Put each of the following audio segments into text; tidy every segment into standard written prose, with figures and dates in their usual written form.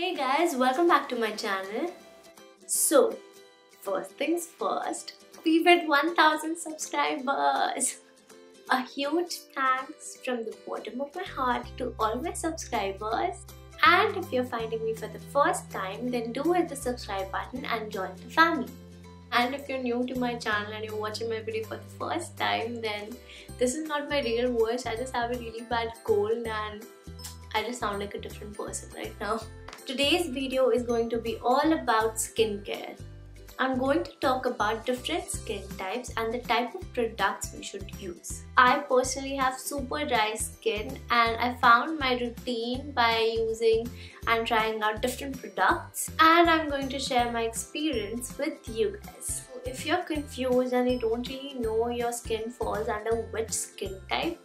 Hey guys, welcome back to my channel. So, first things first, we've hit 1000 subscribers. A huge thanks from the bottom of my heart to all my subscribers. And if you're finding me for the first time, then do hit the subscribe button and join the family. And if you're new to my channel and you're watching my video for the first time, then this is not my real voice. I just have a really bad cold and I just sound like a different person right now. Today's video is going to be all about skincare. I'm going to talk about different skin types and the type of products we should use. I personally have super dry skin and I found my routine by using and trying out different products, and I'm going to share my experience with you guys. So if you're confused and you don't really know your skin falls under which skin type,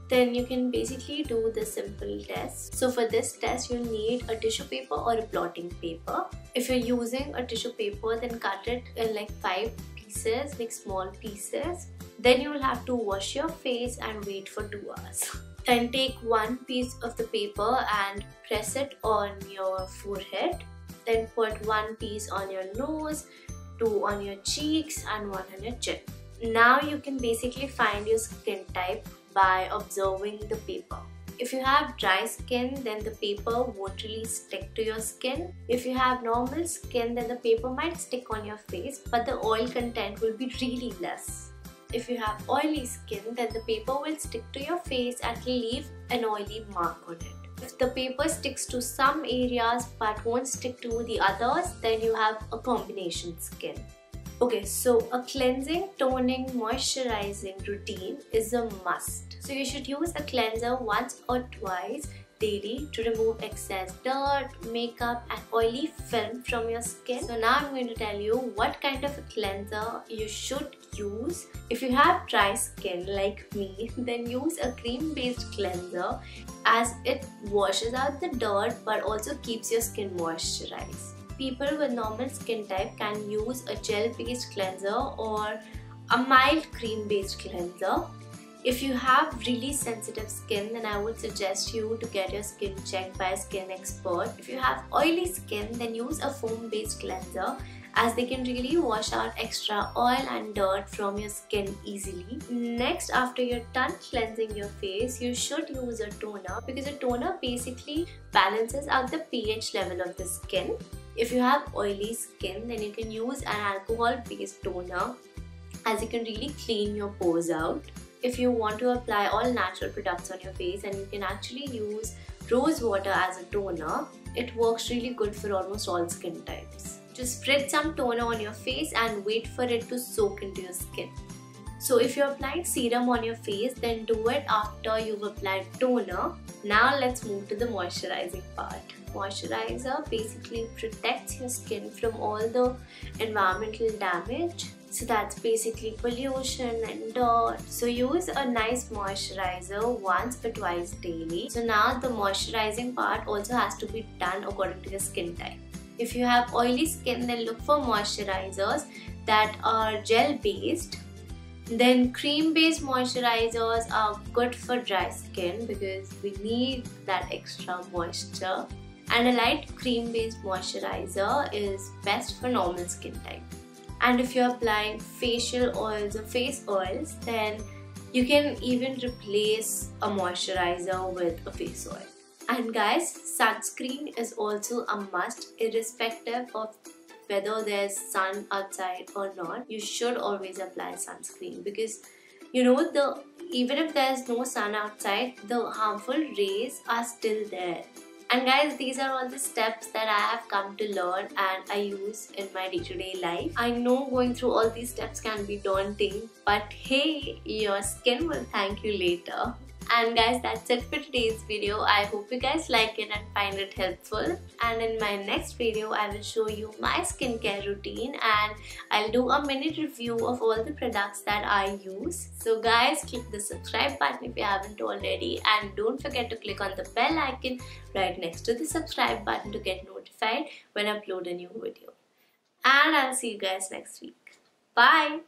then you can basically do this simple test. So for this test, you'll need a tissue paper or a blotting paper. If you're using a tissue paper, then cut it in like 5 pieces, like small pieces. Then you will have to wash your face and wait for 2 hours. Then take one piece of the paper and press it on your forehead. Then put one piece on your nose, 2 on your cheeks and 1 on your chin. Now you can basically find your skin type by observing the paper. If you have dry skin, then the paper won't really stick to your skin. If you have normal skin, then the paper might stick on your face, but the oil content will be really less. If you have oily skin, then the paper will stick to your face and will leave an oily mark on it. If the paper sticks to some areas but won't stick to the others, then you have a combination skin. Okay, so a cleansing, toning, moisturizing routine is a must. So you should use a cleanser once or twice daily to remove excess dirt, makeup and oily film from your skin. So now I'm going to tell you what kind of a cleanser you should use. If you have dry skin like me, then use a cream-based cleanser as it washes out the dirt but also keeps your skin moisturized. People with normal skin type can use a gel-based cleanser or a mild cream-based cleanser. If you have really sensitive skin, then I would suggest you to get your skin checked by a skin expert. If you have oily skin, then use a foam-based cleanser as they can really wash out extra oil and dirt from your skin easily. Next, after you're done cleansing your face, you should use a toner because a toner basically balances out the pH level of the skin. If you have oily skin, then you can use an alcohol-based toner as it can really clean your pores out. If you want to apply all natural products on your face, and you can actually use rose water as a toner, it works really good for almost all skin types. Just spread some toner on your face and wait for it to soak into your skin. So if you're applying serum on your face, then do it after you've applied toner. Now let's move to the moisturizing part. Moisturizer basically protects your skin from all the environmental damage. So that's basically pollution and dirt. So use a nice moisturizer once or twice daily. So now the moisturizing part also has to be done according to your skin type. If you have oily skin, then look for moisturizers that are gel based. Then cream-based moisturizers are good for dry skin because we need that extra moisture. And a light cream-based moisturizer is best for normal skin type. And if you're applying facial oils or face oils, then you can even replace a moisturizer with a face oil. And guys, sunscreen is also a must irrespective of whether there's sun outside or not. You should always apply sunscreen because even if there's no sun outside, the harmful rays are still there. And guys, these are all the steps that I have come to learn and I use in my day-to-day life. I know going through all these steps can be daunting, but hey, your skin will thank you later. And guys, that's it for today's video. I hope you guys like it and find it helpful. And in my next video, I will show you my skincare routine and I'll do a mini review of all the products that I use. So guys, click the subscribe button if you haven't already, and don't forget to click on the bell icon right next to the subscribe button to get notified when I upload a new video. And I'll see you guys next week. Bye!